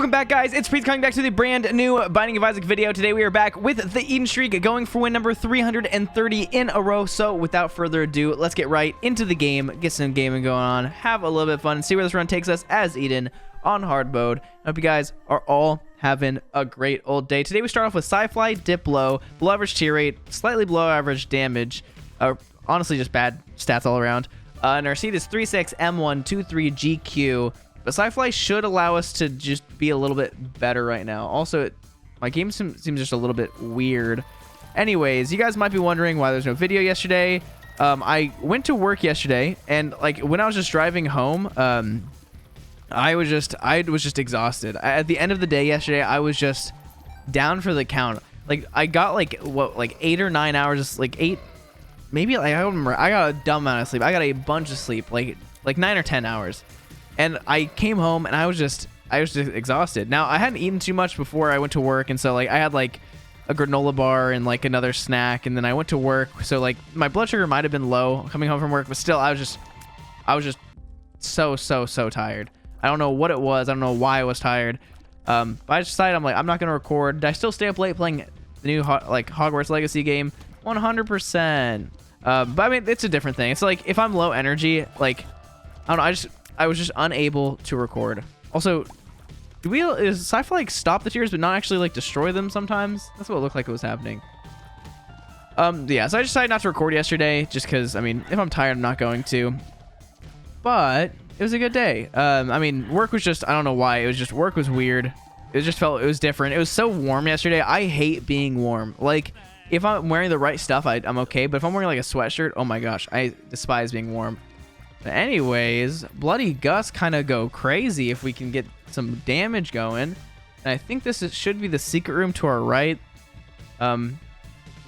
Welcome back, guys. It's Priets coming back to the brand new Binding of Isaac video. Today we are back with the Eden streak going for win number 330 in a row. So without further ado, let's get right into the game, get some gaming going on, have a little bit of fun, and see where this run takes us as Eden on hard mode. I hope you guys are all having a great old day. Today we start off with Sci-Fly, dip low, below average tier rate, slightly below average damage, honestly just bad stats all around. And our seed is 36 M1 23 GQ. But Sci-Fly should allow us to just be a little bit better right now. Also, my game seems just a little bit weird. Anyways, you guys might be wondering why there's no video yesterday. I went to work yesterday, and like when I was just driving home, I was just exhausted. At the end of the day yesterday, I was just down for the count. Like I got like 8 or 9 hours, like 8, maybe like I don't remember. I got a dumb amount of sleep. I got a bunch of sleep, like 9 or 10 hours. And I came home and I was just exhausted. Now I hadn't eaten too much before I went to work, and so like I had like a granola bar and like another snack, and then I went to work. So like my blood sugar might have been low coming home from work, but still I was just so tired. I don't know what it was. I don't know why I was tired. But I just decided I'm not gonna record. Did I still stay up late playing the new Hogwarts Legacy game? 100%. But I mean it's a different thing. It's like if I'm low energy, like I don't know. I was just unable to record. Also, is Sci-Fi like stop the tiers but not actually like destroy them sometimes? That's what it looked like it was happening. Yeah, so I decided not to record yesterday just because, I mean, if I'm tired, I'm not going to. But it was a good day. I mean, work was just, I don't know why. It was just, work was weird. It was different. It was so warm yesterday. I hate being warm. Like, if I'm wearing the right stuff, I'm okay. But if I'm wearing like a sweatshirt, oh my gosh, I despise being warm. But anyways, Bloody Gus kind of go crazy if we can get some damage going. And I think this should be the secret room to our right. But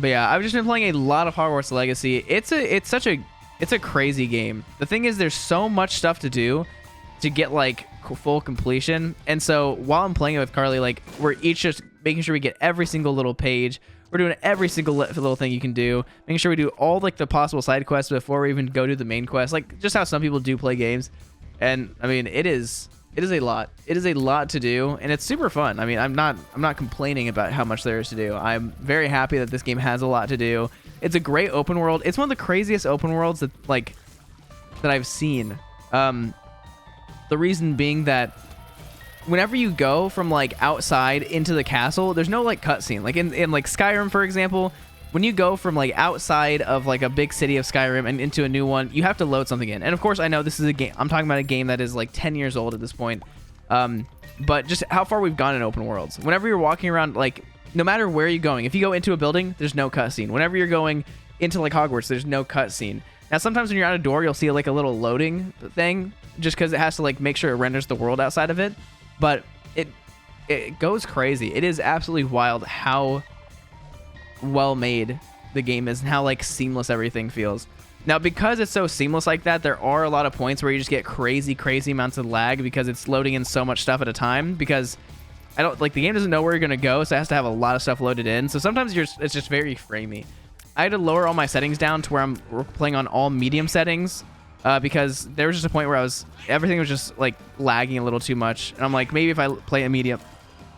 yeah, I've just been playing a lot of Hogwarts Legacy. It's a crazy game. The thing is, there's so much stuff to do to get like full completion. And so while I'm playing it with Carly, like we're each just making sure we get every single little page. We're doing every single little thing you can do, making sure we do all like the possible side quests before we even go to the main quest, like just how some people do play games. And I mean, it is a lot. It is a lot to do, and it's super fun. I mean, I'm not complaining about how much there is to do. I'm very happy that this game has a lot to do. It's a great open world. It's one of the craziest open worlds that I've seen. The reason being that whenever you go from like outside into the castle, there's no like cutscene. Like in like Skyrim, for example, when you go from like outside of like a big city of Skyrim and into a new one, you have to load something in. And of course, I know this is a game. I'm talking about a game that is like 10 years old at this point. But just how far we've gone in open worlds. Whenever you're walking around, like no matter where you're going, if you go into a building, there's no cutscene. Whenever you're going into like Hogwarts, there's no cutscene. Now, sometimes when you're at a door, you'll see like a little loading thing just because it has to like make sure it renders the world outside of it. But it goes crazy. It is absolutely wild how well made the game is and how like seamless everything feels. Now, because it's so seamless like that, there are a lot of points where you just get crazy amounts of lag because it's loading in so much stuff at a time. Because the game doesn't know where you're gonna go, so it has to have a lot of stuff loaded in. So sometimes it's just very framey. I had to lower all my settings down to where we're playing on all medium settings. Because there was just a point where everything was just like lagging a little too much, and I'm like, maybe if I play a medium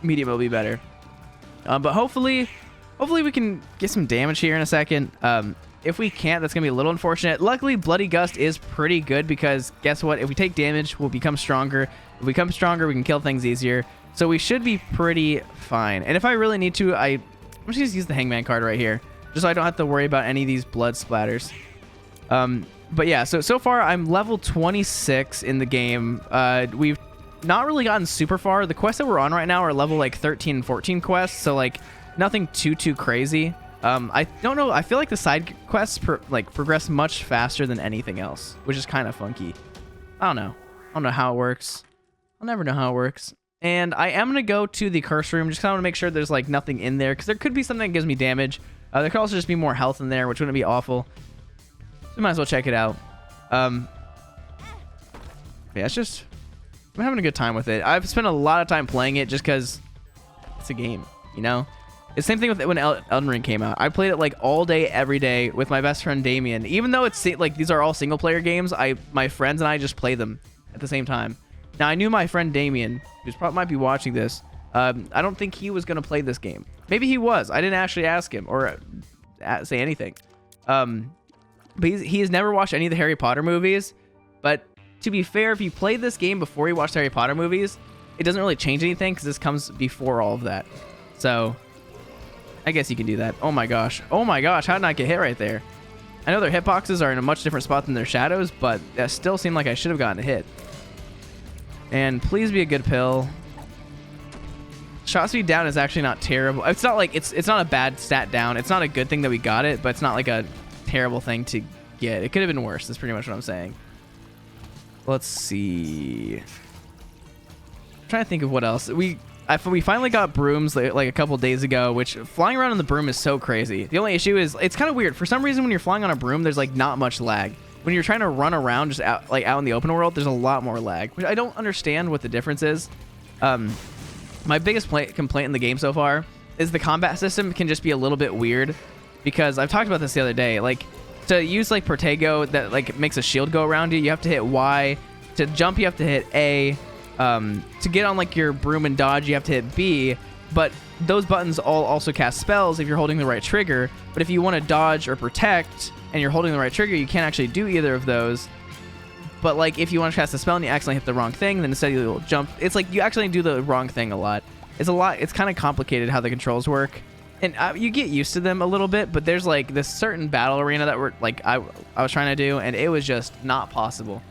will be better. But hopefully we can get some damage here in a second. If we can't, that's gonna be a little unfortunate. Luckily, Bloody Gust is pretty good because guess what? If we take damage, we'll become stronger. If we become stronger, we can kill things easier. So we should be pretty fine. And if I really need to, I'm just gonna use the Hangman card right here, just so I don't have to worry about any of these blood splatters. But yeah, so far I'm level 26 in the game. We've not really gotten super far. The quests that we're on right now are level like 13 and 14 quests, so like nothing too crazy. I don't know. I feel like the side quests progress much faster than anything else, which is kind of funky. I don't know how it works. I'll never know how it works. And I am gonna go to the curse room just kind of want to make sure there's like nothing in there because there could be something that gives me damage. There could also just be more health in there, which wouldn't be awful. We might as well check it out. Yeah, I'm having a good time with it. I've spent a lot of time playing it just because it's a game, you know? It's the same thing with when Elden Ring came out. I played it like all day, every day with my best friend Damien. Even though it's like these are all single player games, my friends and I just play them at the same time. Now, I knew my friend Damien, who's probably might be watching this. I don't think he was going to play this game. Maybe he was. I didn't actually ask him or say anything. But he has never watched any of the Harry Potter movies. But to be fair, if you played this game before you watched Harry Potter movies, it doesn't really change anything because this comes before all of that. So I guess you can do that. Oh my gosh. Oh my gosh. How did I not get hit right there? I know their hitboxes are in a much different spot than their shadows, but that still seemed like I should have gotten a hit. And please be a good pill. Shot speed down is actually not terrible. It's not like it's not a bad stat down. It's not a good thing that we got it, but it's not like a terrible thing to get. It could have been worse. That's pretty much what I'm saying. Let's see. I'm trying to think of what else. We finally got brooms like a couple days ago, which flying around on the broom is so crazy. The only issue is it's kind of weird. For some reason, when you're flying on a broom, there's like not much lag. When you're trying to run around just out in the open world, there's a lot more lag, which I don't understand what the difference is. My biggest complaint in the game so far is the combat system can just be a little bit weird, because I've talked about this the other day. Like, to use like Protego that like makes a shield go around you have to hit Y. To jump, you have to hit A. To get on like your broom and dodge, you have to hit B. But those buttons all also cast spells if you're holding the right trigger. But if you want to dodge or protect and you're holding the right trigger, you can't actually do either of those. But like if you want to cast a spell and you accidentally hit the wrong thing, then instead you'll jump. It's like you actually do the wrong thing a lot. It's kind of complicated how the controls work. And you get used to them a little bit, but there's like this certain battle arena that we're like I was trying to do, and it was just not possible.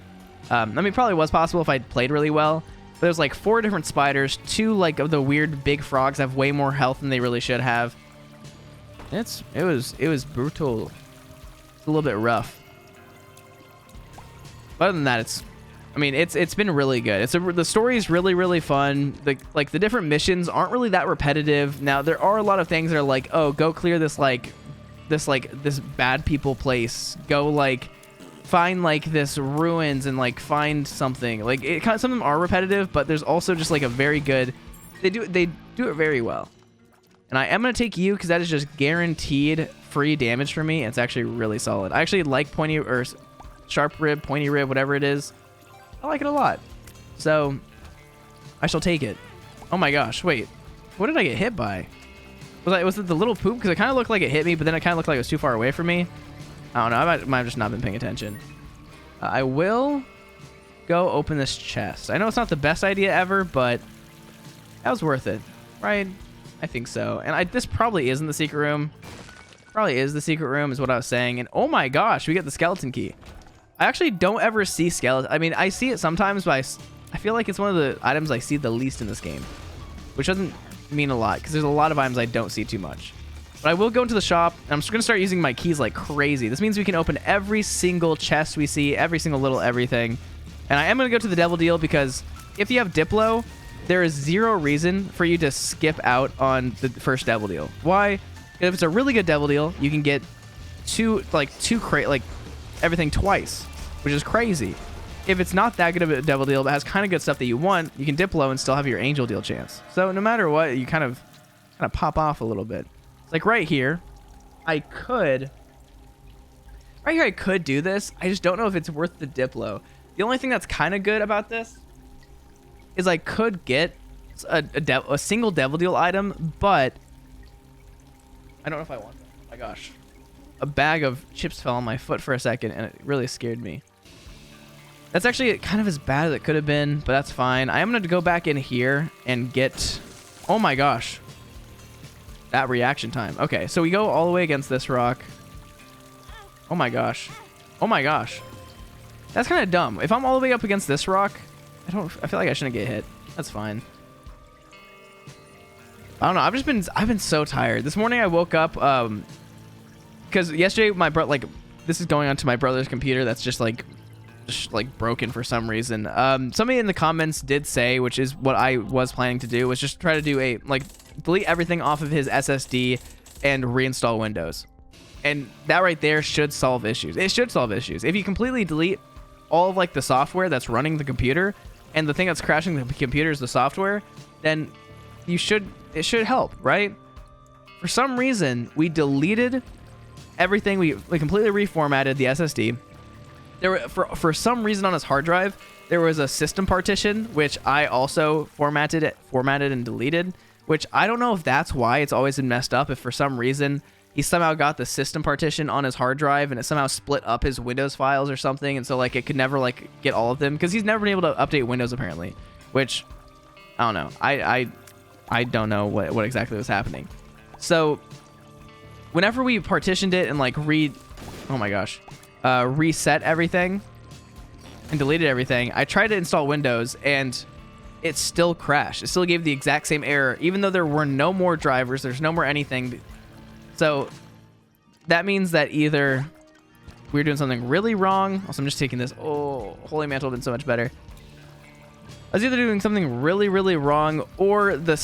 I mean, probably was possible if I played really well. But there's like 4 different spiders, 2 like of the weird big frogs have way more health than they really should have. It was brutal. It's a little bit rough. But other than that, it's been really good. The story is really fun. The different missions aren't really that repetitive. Now there are a lot of things that are like, oh, go clear this bad people place. Go like find like this ruins and like find something. Like some of them are repetitive, but there's also just like a very good. They do it very well. And I am gonna take you because that is just guaranteed free damage for me. And it's actually really solid. I actually like pointy or sharp rib, pointy rib, whatever it is. I like it a lot. So I shall take it. Oh my gosh, wait. What did I get hit by? Was it the little poop? Because it kind of looked like it hit me, but then it kind of looked like it was too far away from me. I don't know. I might have just not been paying attention. I will go open this chest. I know it's not the best idea ever, but that was worth it, right? I think so. And this probably isn't the secret room. Probably is the secret room is what I was saying. And oh my gosh, we get the skeleton key. I actually don't ever see skeletons. I mean, I see it sometimes, but I feel like it's one of the items I see the least in this game, which doesn't mean a lot because there's a lot of items I don't see too much. But I will go into the shop, and I'm just going to start using my keys like crazy. This means we can open every single chest we see, every single little everything. And I am going to go to the devil deal because if you have Diplo, there is 0 reason for you to skip out on the first devil deal. Why? If it's a really good devil deal, you can get two everything twice, which is crazy. If it's not that good of a devil deal but has kind of good stuff that you want, you can Diplo and still have your angel deal chance. So no matter what, you kind of pop off a little bit. It's like right here, I could do this. I just don't know if it's worth the Diplo. The only thing that's kind of good about this is I could get a single devil deal item, but I don't know if I want that. Oh my gosh. A bag of chips fell on my foot for a second, and it really scared me. That's actually kind of as bad as it could have been, but that's fine. I am going to go back in here and get... Oh my gosh. That reaction time. Okay, so we go all the way against this rock. Oh my gosh. Oh my gosh. That's kind of dumb. If I'm all the way up against this rock, I feel like I shouldn't get hit. That's fine. I don't know. I've been so tired. This morning I woke up because yesterday my this is going onto my brother's computer that's just broken for some reason. Somebody in the comments did say, which is what I was planning to do, was just try to do delete everything off of his SSD and reinstall Windows. And that right there should solve issues. It should solve issues. If you completely delete all of the software that's running the computer, and the thing that's crashing the computer is the software, then it should help, right? For some reason, we deleted everything. We completely reformatted the SSD. For some reason on his hard drive, there was a system partition, which I also formatted and deleted, which I don't know if that's why it's always been messed up. If for some reason he somehow got the system partition on his hard drive and it somehow split up his Windows files or something, and so like it could never like get all of them, because he's never been able to update Windows apparently, which I don't know. I don't know what exactly was happening. So whenever we partitioned it and like reset everything and deleted everything, I tried to install Windows and it still crashed. It still gave the exact same error, even though there were no more drivers, there's no more anything. So that means that either we're doing something really wrong. Also, I'm just taking this. Oh, Holy Mantle would have been so much better. I was either doing something really, really wrong, or the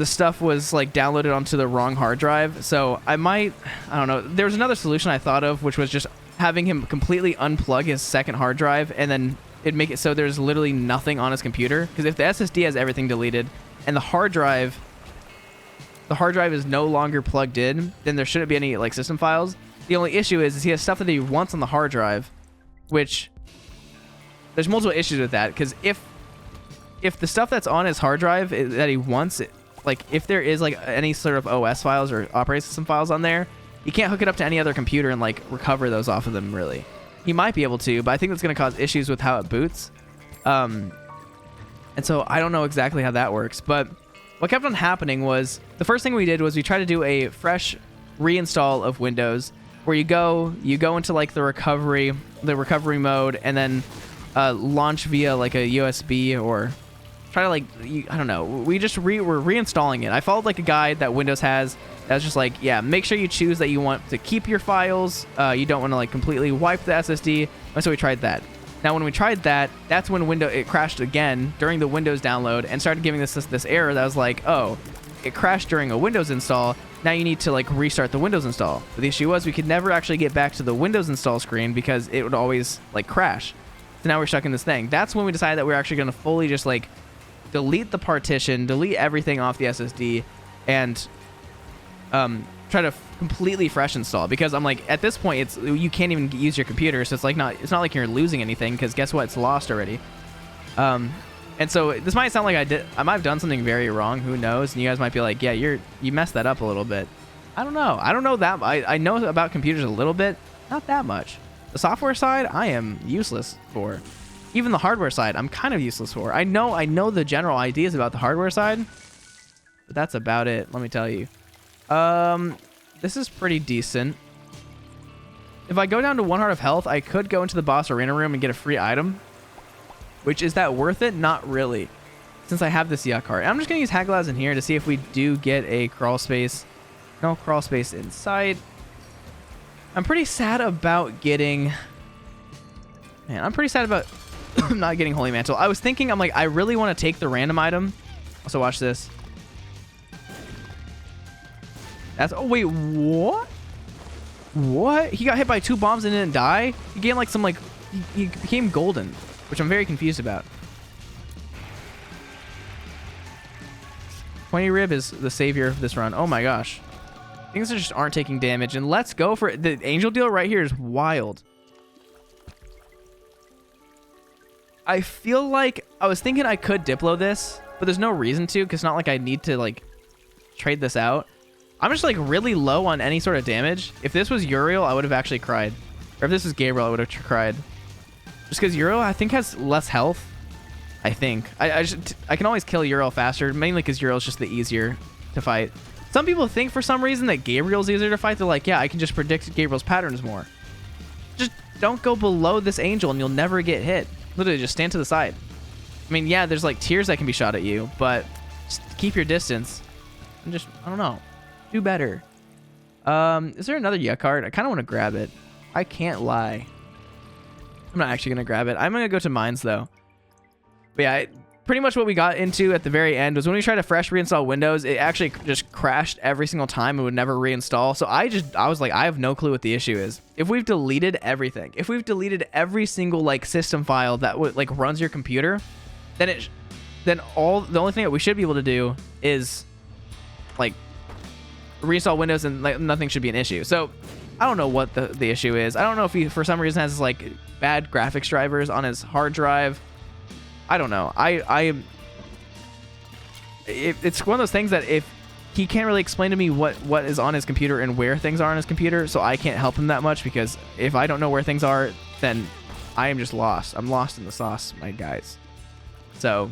stuff was like downloaded onto the wrong hard drive. So I don't know. There was another solution I thought of, which was just having him completely unplug his second hard drive, and then it'd make it so there's literally nothing on his computer. Because if the SSD has everything deleted and the hard drive is no longer plugged in, then there shouldn't be any like system files. The only issue is he has stuff that he wants on the hard drive, which there's multiple issues with that. Because if the stuff that's on his hard drive that he wants, like if there is like any sort of OS files or operating system files on there, you can't hook it up to any other computer and like recover those off of them really. You might be able to, but I think that's going to cause issues with how it boots. And so I don't know exactly how that works, but what kept on happening was the first thing we did was we tried to do a fresh reinstall of Windows, where you go into like the recovery mode, and then launch via like a USB, or try to like, I don't know. We just we're reinstalling it. I followed like a guide that Windows has. That's just like, yeah, make sure you choose that you want to keep your files. You don't want to like completely wipe the SSD. And so we tried that. Now, when we tried that, that's when it crashed again during the Windows download and started giving this error that was like, oh, it crashed during a Windows install. Now you need to like restart the Windows install. But the issue was we could never actually get back to the Windows install screen because it would always like crash. So now we're stuck in this thing. That's when we decided that we're actually going to fully just like delete the partition, delete everything off the SSD, and try to completely fresh install, because I'm like, at this point you can't even use your computer, so it's not like you're losing anything, because guess what, it's lost already. And so this might sound like I might have done something very wrong, who knows, and you guys might be like, yeah, you messed that up a little bit. I don't know that I know about computers a little bit, not that much. The software side I am useless for. Even the hardware side I'm kind of useless for. I know the general ideas about the hardware side, but that's about it, let me tell you. This is pretty decent. If I go down to 1 heart of health, I could go into the boss arena room and get a free item. Which, is that worth it? Not really, since I have this yuck heart. I'm just gonna use Haglaz in here to see if we do get a crawl space. No crawl space in sight. I'm pretty sad about getting... Man, I'm pretty sad about not getting Holy Mantle. I was thinking, I'm like, I really want to take the random item. Also, watch this. Oh, wait, what? What? He got hit by 2 bombs and didn't die? He gained like some like... He became golden, which I'm very confused about. 20 Rib is the savior of this run. Oh my gosh. Things just aren't taking damage. And let's go for it. The angel deal right here is wild. I feel like... I was thinking I could Diplo this, but there's no reason to, because it's not like I need to like trade this out. I'm just like really low on any sort of damage. If this was Uriel, I would have actually cried. Or if this was Gabriel, I would have cried. Just because Uriel, I think, has less health. I think. I can always kill Uriel faster, mainly because Uriel's just the easier to fight. Some people think for some reason that Gabriel's easier to fight. They're like, yeah, I can just predict Gabriel's patterns more. Just don't go below this angel and you'll never get hit. Literally, just stand to the side. I mean, yeah, there's like tears that can be shot at you, but just keep your distance. And just, I don't know. Do better. Is there another yuck card? I kind of want to grab it. I can't lie. I'm not actually going to grab it. I'm going to go to mines, though. But yeah, pretty much what we got into at the very end was when we tried to fresh reinstall Windows, it actually just crashed every single time and would never reinstall. So I was like, I have no clue what the issue is. If we've deleted everything, if we've deleted every single like system file that would like runs your computer, then the only thing that we should be able to do is like reinstall Windows, and like nothing should be an issue. So I don't know what the issue is. I don't know if he for some reason has like bad graphics drivers on his hard drive. I don't know. It's one of those things that if he can't really explain to me what is on his computer and where things are on his computer, so I can't help him that much, because if I don't know where things are, then I am just lost. I'm lost in the sauce, my guys. So,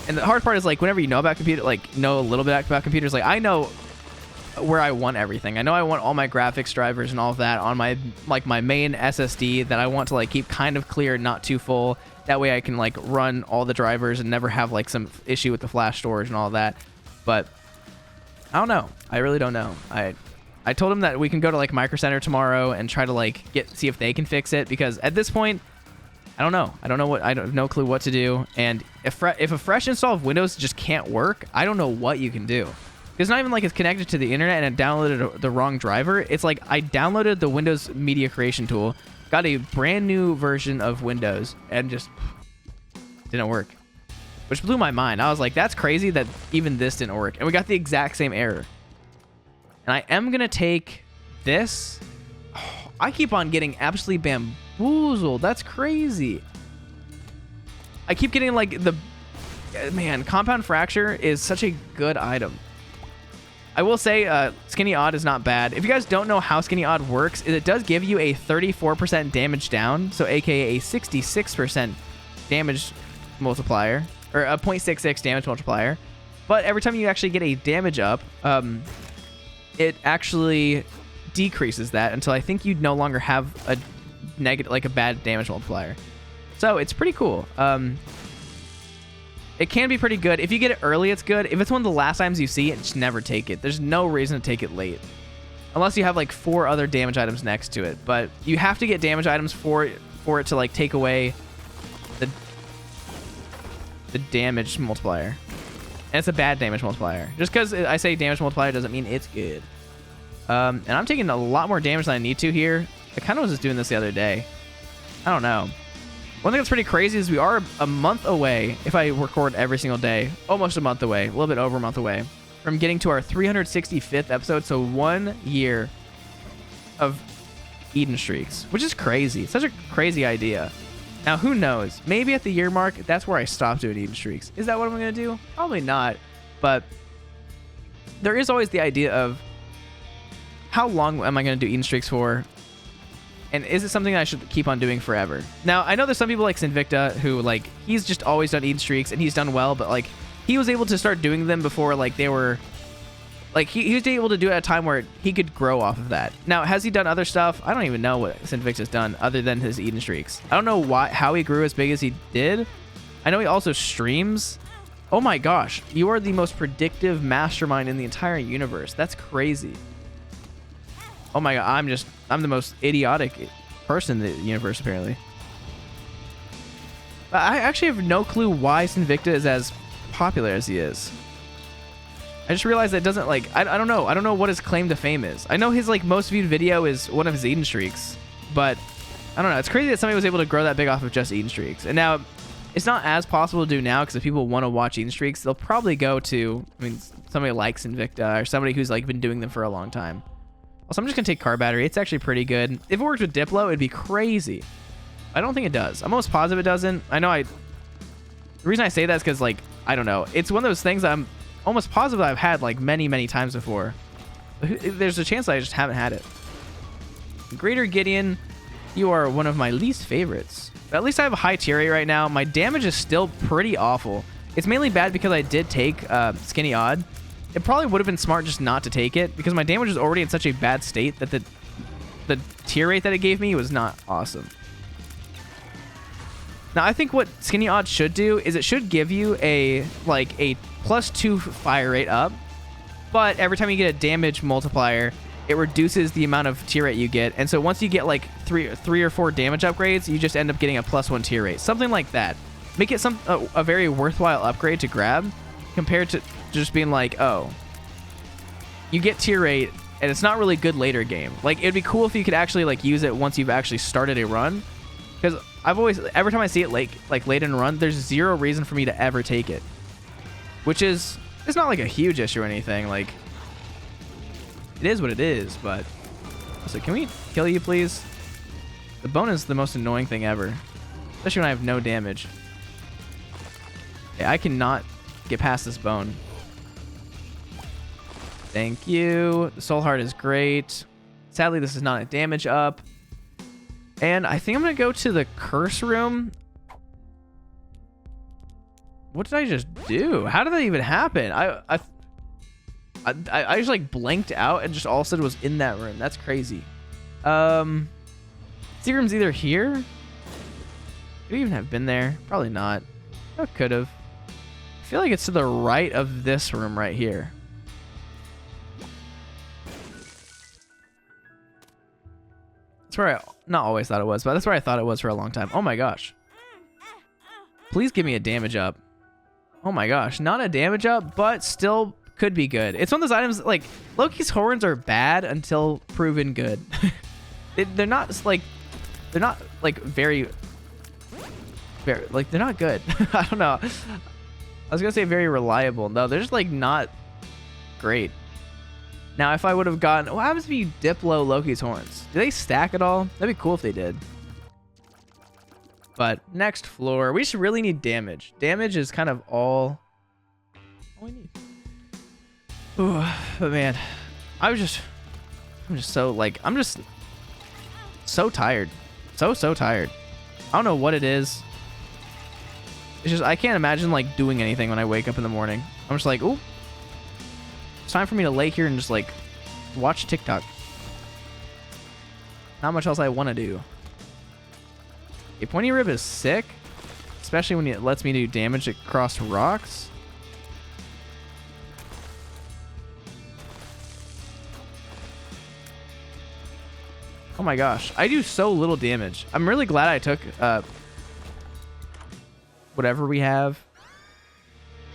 and the hard part is, like, whenever you know about computer, like, know a little bit about computers, like, I know where I want everything. I know I want all my graphics drivers and all of that on my, like, my main SSD that I want to, like, keep kind of clear, not too full. That way I can, like, run all the drivers and never have, like, some issue with the flash storage and all that. But I don't know. I really don't know. I told him that we can go to, like, Micro Center tomorrow and try to, like, see if they can fix it, because at this point, I don't know. I have no clue what to do. And if a fresh install of Windows just can't work, I don't know what you can do. It's not even like it's connected to the internet and it downloaded the wrong driver. It's like I downloaded the Windows Media Creation tool, got a brand new version of Windows, and just didn't work. Which blew my mind. I was like, that's crazy that even this didn't work. And we got the exact same error. And I am going to take this. Oh, I keep on getting absolutely bamboozled. That's crazy. I keep getting, like, man, Compound Fracture is such a good item. I will say Skinny Odd is not bad. If you guys don't know how Skinny Odd works, it does give you a 34% damage down, so aka a 66% damage multiplier, or a 0.66 damage multiplier. But every time you actually get a damage up, it actually decreases that until I think you no longer have a negative, like a bad damage multiplier. So it's pretty cool. It can be pretty good. If you get it early, it's good. If it's one of the last times you see it, just never take it. There's no reason to take it late. Unless you have, like, 4 other damage items next to it. But you have to get damage items for it to, like, take away the damage multiplier. And it's a bad damage multiplier. Just because I say damage multiplier doesn't mean it's good. And I'm taking a lot more damage than I need to here. I kind of was just doing this the other day. I don't know. One thing that's pretty crazy is we are a month away, if I record every single day, almost a month away, a little bit over a month away, from getting to our 365th episode. So 1 year of Eden streaks, which is crazy. Such a crazy idea. Now, who knows? Maybe at the year mark, that's where I stop doing Eden streaks. Is that what I'm going to do? Probably not. But there is always the idea of how long am I going to do Eden streaks for? And is it something I should keep on doing forever? Now, I know there's some people like Sinvicta who, like, he's just always done Eden streaks and he's done well, but, like, he was able to start doing them before, like, they were, like, he was able to do it at a time where he could grow off of that. Now, has he done other stuff? I don't even know what Sinvicta's done other than his Eden streaks. I don't know how he grew as big as he did. I know he also streams. Oh my gosh, you are the most predictive mastermind in the entire universe. That's crazy. Oh my god, I'm the most idiotic person in the universe, apparently. I actually have no clue why Sinvicta is as popular as he is. I just realized that it doesn't, like, I don't know. I don't know what his claim to fame is. I know his, like, most viewed video is one of his Eden streaks, but I don't know. It's crazy that somebody was able to grow that big off of just Eden streaks. And now, it's not as possible to do now, because if people want to watch Eden streaks, they'll probably go to, I mean, somebody like Sinvicta or somebody who's, like, been doing them for a long time. Also, I'm just going to take car battery. It's actually pretty good. If it worked with Diplo, it'd be crazy. I don't think it does. I'm almost positive it doesn't. I know the reason I say that is because, like, I don't know. It's one of those things I'm almost positive I've had, like, many, many times before. There's a chance I just haven't had it. Greater Gideon, you are one of my least favorites. But at least I have a high tier rate right now. My damage is still pretty awful. It's mainly bad because I did take Skinny Odd. It probably would have been smart just not to take it, because my damage is already in such a bad state that the tier rate that it gave me was not awesome. Now, I think what Skinny Odd should do is it should give you a +2 fire rate up, but every time you get a damage multiplier, it reduces the amount of tier rate you get. And so once you get, like, three or four damage upgrades, you just end up getting a +1 tier rate. Something like that. Make it a very worthwhile upgrade to grab, compared to just being like, oh, you get tier rate and it's not really good later game. Like, it'd be cool if you could actually, like, use it once you've actually started a run, because every time I see it late in a run, there's zero reason for me to ever take it, which is, it's not like a huge issue or anything. Like, it is what it is. But so, can we kill you, please? The bone is the most annoying thing ever. Especially when I have no damage. Okay, I cannot get past this bone. Thank you. The soul heart is great. Sadly, this is not a damage up. And I think I'm going to go to the curse room. What did I just do? How did that even happen? I just like blanked out and just all of a sudden was in that room. That's crazy. Secret room's either here. Could we even have been there? Probably not. I could have. I feel like it's to the right of this room right here. That's where I not always thought it was, but that's where I thought it was for a long time. Oh my gosh. Please give me a damage up. Oh my gosh. Not a damage up, but still could be good. It's one of those items like Loki's horns are bad until proven good. They're not like very like they're not good. I don't know. I was gonna say very reliable. No, they're just like not great. Now, if I would have gotten, what happens if you Diplo Loki's horns? Do they stack at all? That'd be cool if they did. But next floor, we just really need damage. Damage is kind of all we need. Ooh, but man, I'm just so tired. So tired. I don't know what it is. It's just, I can't imagine like doing anything when I wake up in the morning. I'm just like, ooh, it's time for me to lay here and just like watch TikTok. Not much else I want to do. A pointy rib is sick, especially when it lets me do damage across rocks. Oh my gosh, I do so little damage. I'm really glad I took whatever we have.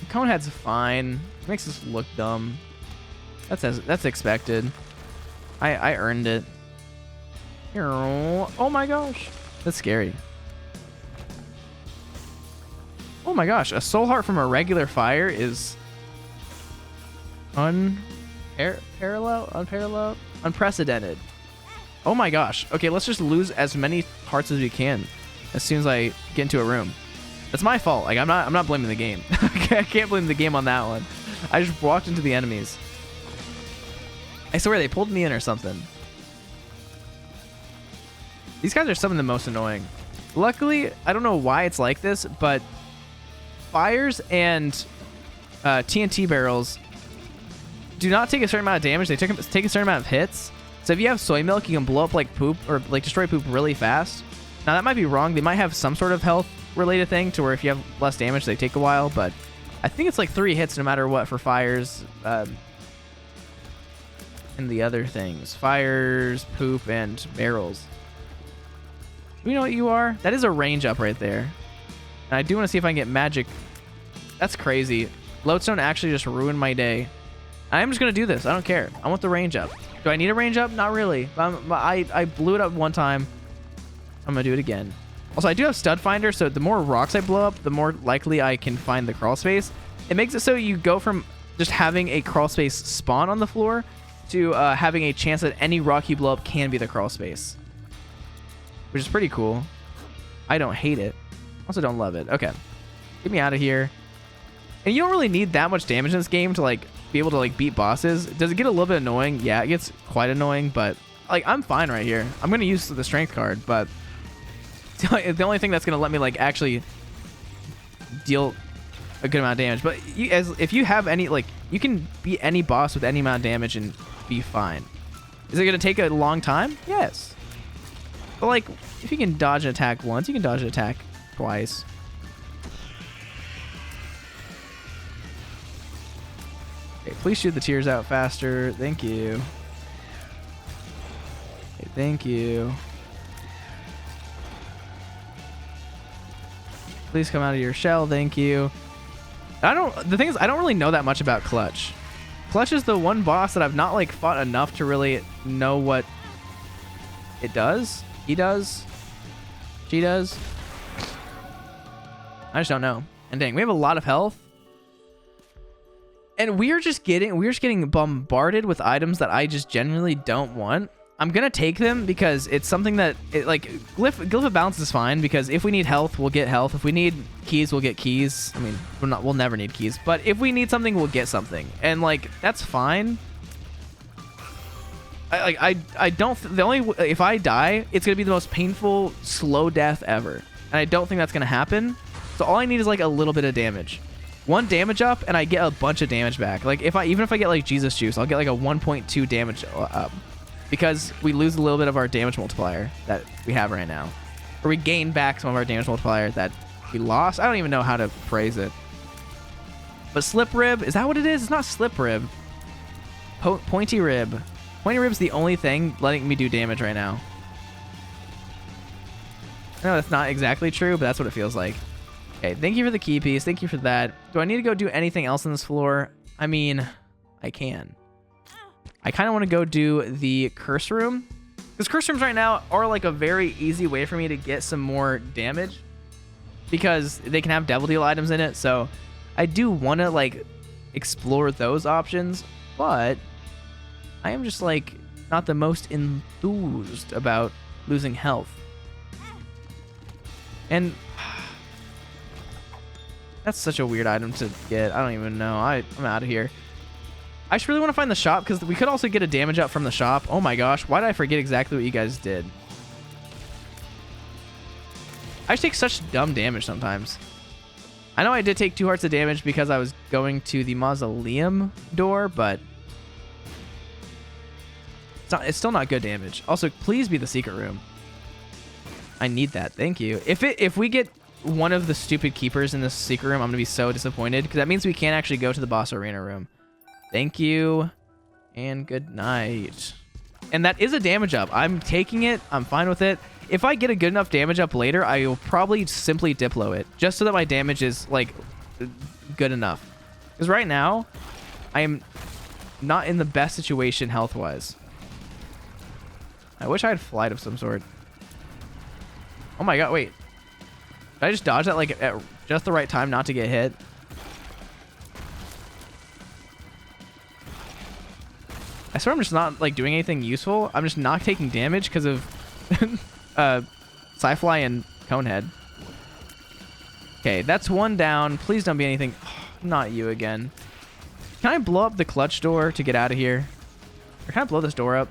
Conehead's fine. Makes us look dumb. That's expected. I earned it. Oh my gosh, that's scary. Oh my gosh, a soul heart from a regular fire is unprecedented. Oh my gosh. Okay, let's just lose as many hearts as we can as soon as I get into a room. That's my fault. Like I'm not blaming the game. I can't blame the game on that one. I just walked into the enemies. I swear they pulled me in or something. These guys are some of the most annoying. Luckily, I don't know why it's like this, but fires and TNT barrels do not take a certain amount of damage. They take a certain amount of hits. So if you have soy milk, you can blow up like poop or like destroy poop really fast. Now that might be wrong. They might have some sort of health related thing to where if you have less damage, they take a while. But I think it's like 3 hits no matter what for fires. And the other things. Fires, poop, and barrels. Do we know what you are? That is a range up right there. And I do want to see if I can get magic. That's crazy. Lodestone actually just ruined my day. I'm just going to do this. I don't care. I want the range up. Do I need a range up? Not really. I blew it up one time. I'm going to do it again. Also, I do have stud finder, so the more rocks I blow up, the more likely I can find the crawl space. It makes it so you go from just having a crawl space spawn on the floor to having a chance that any rock you blow up can be the crawl space. Which is pretty cool. I don't hate it. Also don't love it. Okay. Get me out of here. And you don't really need that much damage in this game to like be able to like beat bosses. Does it get a little bit annoying? Yeah, it gets quite annoying, but like I'm fine right here. I'm going to use the strength card, but the only thing that's going to let me like actually deal a good amount of damage. But if you have any, like you can beat any boss with any amount of damage and be fine. Is it going to take a long time? Yes. But like if you can dodge an attack once, you can dodge an attack twice. Okay, please shoot the tears out faster. Thank you. Okay, thank you. Please come out of your shell. Thank you. The thing is, I don't really know that much about Clutch. Clutch is the one boss that I've not like fought enough to really know what it does. He does. She does. I just don't know. And dang, we have a lot of health. And we're just getting bombarded with items that I just genuinely don't want. I'm gonna take them because it's something that like glyph of balance is fine, because if we need health, we'll get health. If we need keys, we'll get keys. I mean, we'll never need keys, but if we need something, we'll get something, and like that's fine. I don't. If I die, it's gonna be the most painful slow death ever, and I don't think that's gonna happen. So all I need is like a little bit of damage. 1 damage up, and I get a bunch of damage back. Like even if I get like Jesus Juice, I'll get like a 1.2 damage up. Because we lose a little bit of our damage multiplier that we have right now. Or we gain back some of our damage multiplier that we lost. I don't even know how to phrase it. But slip rib, is that what it is? It's not slip rib. Pointy rib. Pointy rib's the only thing letting me do damage right now. I know that's not exactly true, but that's what it feels like. Okay, thank you for the key piece. Thank you for that. Do I need to go do anything else on this floor? I mean, I can. I kind of want to go do the curse room, because curse rooms right now are like a very easy way for me to get some more damage, because they can have devil deal items in it. So I do want to like explore those options, but I am just like not the most enthused about losing health. And that's such a weird item to get. I don't even know. I'm out of here. I just really want to find the shop, because we could also get a damage up from the shop. Oh my gosh, why did I forget exactly what you guys did? I just take such dumb damage sometimes. I know I did take 2 hearts of damage because I was going to the mausoleum door, but it's still not good damage. Also, please be the secret room. I need that. Thank you. If we get one of the stupid keepers in this secret room, I'm gonna be so disappointed, because that means we can't actually go to the boss arena room. Thank you, and good night. And that is a damage up. I'm taking it. I'm fine with it. If I get a good enough damage up later, I will probably simply Diplo it, just so that my damage is like good enough. Because right now, I am not in the best situation health-wise. I wish I had flight of some sort. Oh my god, wait. Did I just dodge that like at just the right time not to get hit? I swear I'm just not like doing anything useful. I'm just not taking damage because of Sci-Fly and Conehead. Okay, that's 1 down. Please don't be anything. Oh, not you again. Can I blow up the clutch door to get out of here? Or can I blow this door up?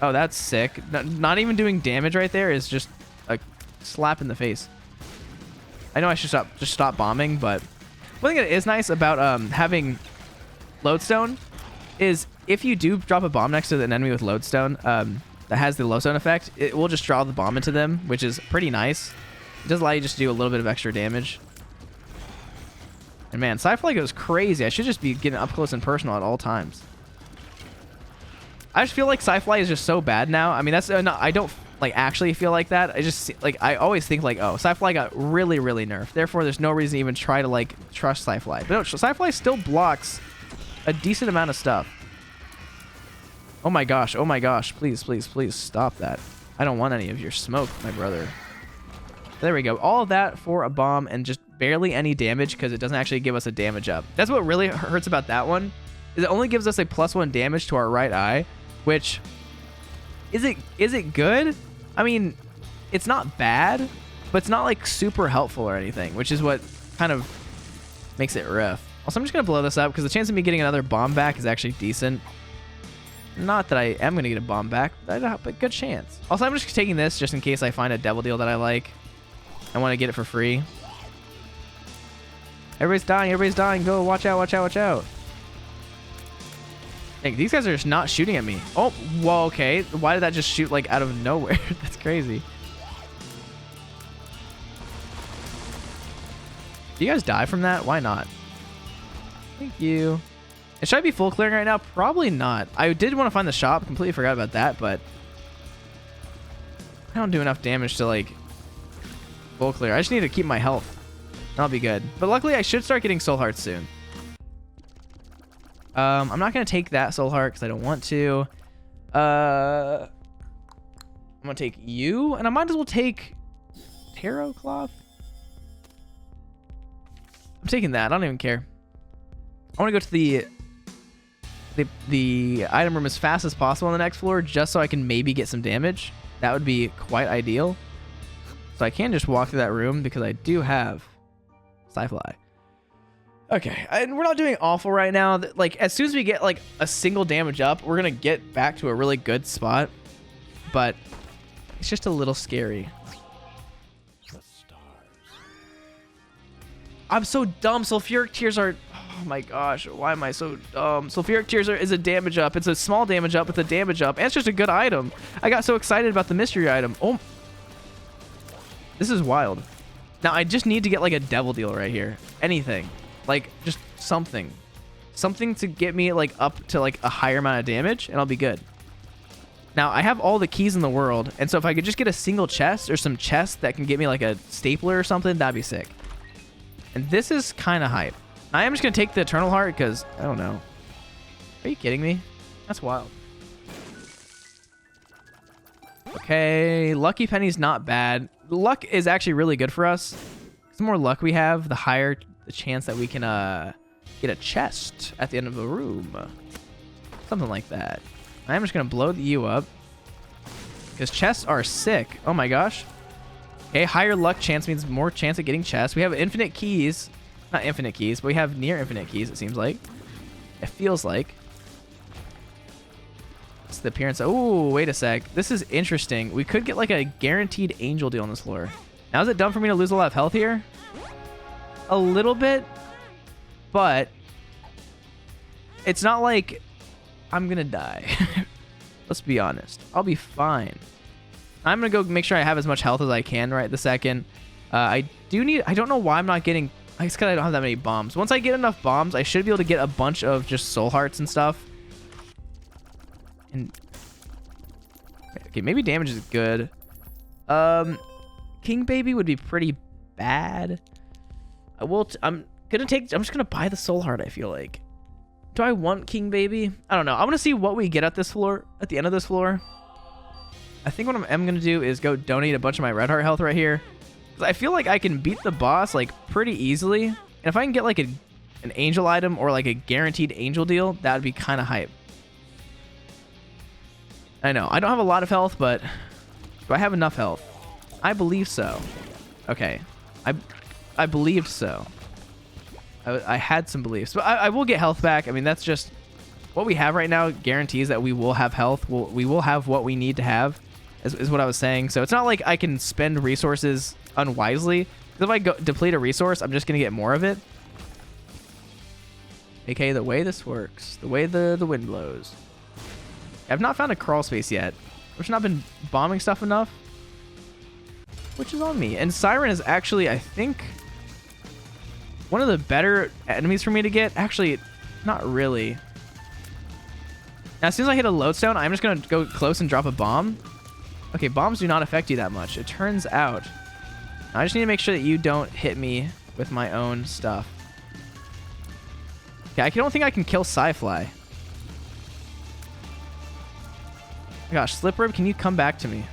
Oh, that's sick. Not even doing damage right there is just a slap in the face. I know I should just stop bombing, but one thing that is nice about having lodestone is if you do drop a bomb next to an enemy with lodestone that has the lodestone effect, it will just draw the bomb into them, which is pretty nice. It does allow you just to do a little bit of extra damage. And man, Sci-Fly goes crazy. I should just be getting up close and personal at all times. I just feel like Sci-Fly is just so bad now. I mean, that's no, I don't like actually feel like that. I just like I always think like, oh, Sci-Fly got really nerfed. Therefore, there's no reason to even try to like trust Sci-Fly. But no, Sci-Fly still blocks a decent amount of stuff. Oh my gosh, please stop that. I don't want any of your smoke, my brother. There we go. All of that for a bomb and just barely any damage, because it doesn't actually give us a damage up. That's what really hurts about that one, is it only gives us a +1 damage to our right eye, which is it good? I mean, it's not bad, but it's not like super helpful or anything, which is what kind of makes it rough. Also, I'm just going to blow this up because the chance of me getting another bomb back is actually decent. Not that I am going to get a bomb back, but a good chance. Also, I'm just taking this just in case I find a devil deal that I like. I want to get it for free. Everybody's dying. Go, watch out. Dang, these guys are just not shooting at me. Oh, well, okay. Why did that just shoot like out of nowhere? That's crazy. Do you guys die from that? Why not? Thank you. And should I be full clearing right now? Probably not. I did want to find the shop. Completely forgot about that, but I don't do enough damage to like full clear. I just need to keep my health. That'll be good. But luckily, I should start getting soul hearts soon. I'm not going to take that soul heart because I don't want to. I'm going to take you, and I might as well take tarot cloth. I'm taking that. I don't even care. I want to go to the the item room as fast as possible on the next floor, just so I can maybe get some damage. That would be quite ideal. So I can just walk through that room because I do have Sci-Fly. Okay, and we're not doing awful right now. Like, as soon as we get like a single damage up, we're gonna get back to a really good spot. But it's just a little scary. I'm so dumb. Sulfuric Tears are... Oh my gosh, why am I so dumb? Sulfuric Tears is a damage up. It's a small damage up. It's a damage up. And it's just a good item. I got so excited about the mystery item. Oh, this is wild. Now, I just need to get like a devil deal right here. Anything. Like, just something. Something to get me like up to like a higher amount of damage, and I'll be good. Now, I have all the keys in the world, and so if I could just get a single chest or some chests that can get me like a stapler or something, that'd be sick. And this is kind of hype. I am just going to take the Eternal Heart because, I don't know. Are you kidding me? That's wild. Okay, Lucky Penny's not bad. Luck is actually really good for us. The more luck we have, the higher the chance that we can get a chest at the end of the room. Something like that. I'm just going to blow the U up because chests are sick. Oh my gosh. Okay, higher luck chance means more chance at getting chests. We have infinite keys. Not infinite keys, but we have near infinite keys, it seems like. It feels like. It's the appearance. Oh, wait a sec. This is interesting. We could get like a guaranteed angel deal on this floor. Now, is it dumb for me to lose a lot of health here? A little bit, but it's not like I'm going to die. Let's be honest. I'll be fine. I'm going to go make sure I have as much health as I can right this second. I don't know why I'm not getting... I guess because I don't have that many bombs. Once I get enough bombs, I should be able to get a bunch of just soul hearts and stuff. And okay, maybe damage is good. King Baby would be pretty bad. I'm just gonna buy the soul heart, I feel like. Do I want King Baby? I don't know. I want to see what we get at this floor, at the end of this floor. I think what I'm gonna do is go donate a bunch of my red heart health right here. I feel like I can beat the boss like pretty easily, and if I can get like an angel item or like a guaranteed angel deal, that would be kind of hype. I know I don't have a lot of health, but do I have enough health? I believe so. Okay, I believed so. I had some beliefs, but I will get health back. I mean, that's just what we have right now. Guarantees that we will have health. We will have what we need to have, is what I was saying. So it's not like I can spend resources unwisely. If I go deplete a resource, I'm just gonna get more of it. Okay, the way this works, the way the wind blows. I've not found a crawl space yet. I've not been bombing stuff enough, which is on me. And Siren is actually, I think, one of the better enemies for me to get. Actually, not really. Now, as soon as I hit a lodestone, I'm just gonna go close and drop a bomb. Okay, bombs do not affect you that much. It turns out. I just need to make sure that you don't hit me with my own stuff. Okay, I don't think I can kill Sci-Fly. Oh my gosh, Slip Rib, can you come back to me?